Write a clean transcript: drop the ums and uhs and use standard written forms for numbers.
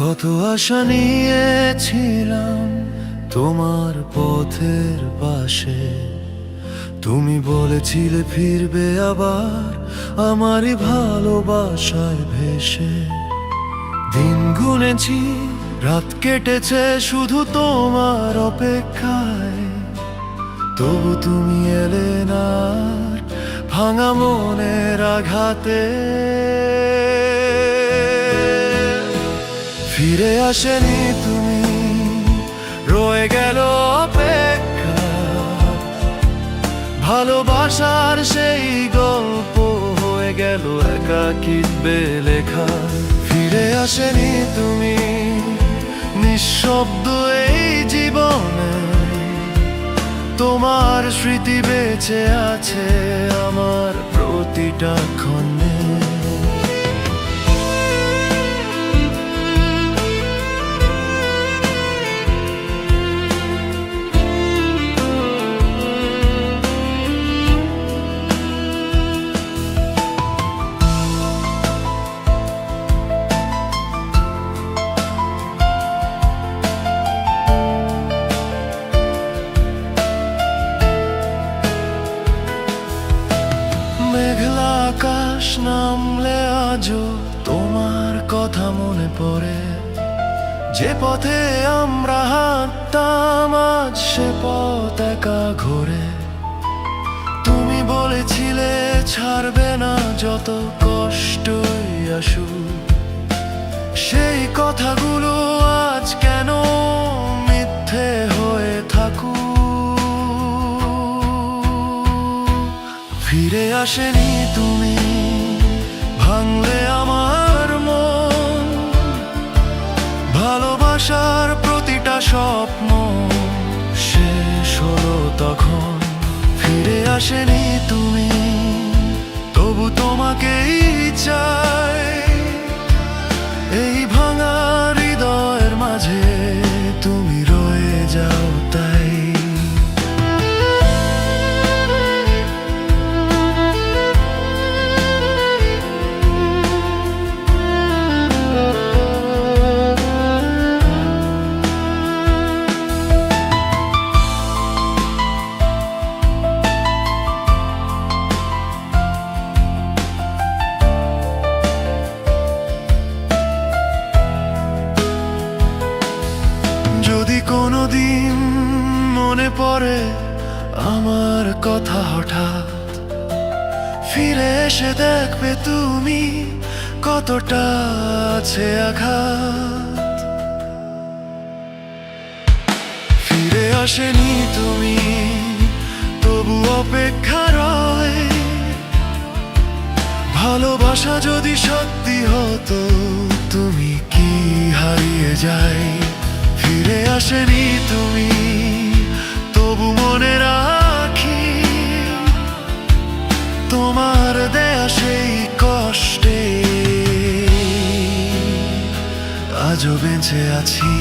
কত আশা নিয়েছিলাম তোমার পথের পাশে, তুমি বলেছিলে ফিরবে আবার আমারই ভালোবাসায় ভেসে। দিন গুনেছি, রাত কেটেছে শুধু তোমার অপেক্ষায়, তবু তুমি এলে না ভাঙা মনের আঘাতে। ফিরে আসেনি তুমি, রয়ে গেল অপেক্ষা, ভালোবাসার সেই গল্প হয়ে গেল একাকিত্বে লেখা। ফিরে আসেনি তুমি, নিঃশব্দ এই জীবনে তোমার স্মৃতি বেঁচে আছে আমার প্রতিটা ক্ষণে। মেঘলা আকাশ নামলে আজও তোমার কথা মনে পড়ে, যে পথে আমরা হাঁটতাম আজ সে পথ একা ঘোরে। তুমি বলেছিলে ছাড়বে না যত কষ্টই আসুক, সেই কথাগুলো আজ কেন মিথ্যে হয়ে থাকুক। ফিরে আসেনি তুমি, ভাঙলে আমার মন, ভালোবাসার প্রতিটা স্বপ্ন শেষ হলো তখন। ফিরে আসেনি তুমি, তবু তোমাকেই চাই, এই ভাঙা হৃদয়ের মাঝে তুমি রয়ে যাও তাই। যদি কোনোদিন মনে পড়ে আমার কথা হঠাৎ, ফিরে এসে দেখবে তুমি কতটা আছে আঘাত। ফিরে আসেনি তুমি, তবু অপেক্ষা রয়, ভালোবাসা যদি সত্যি হতো তুমি কি হারিয়ে যায়। ফিরে আসেনি তুমি, তবু মনে রাখি তোমার দেয়া সেই কষ্টে আজও বেঁচে আছি।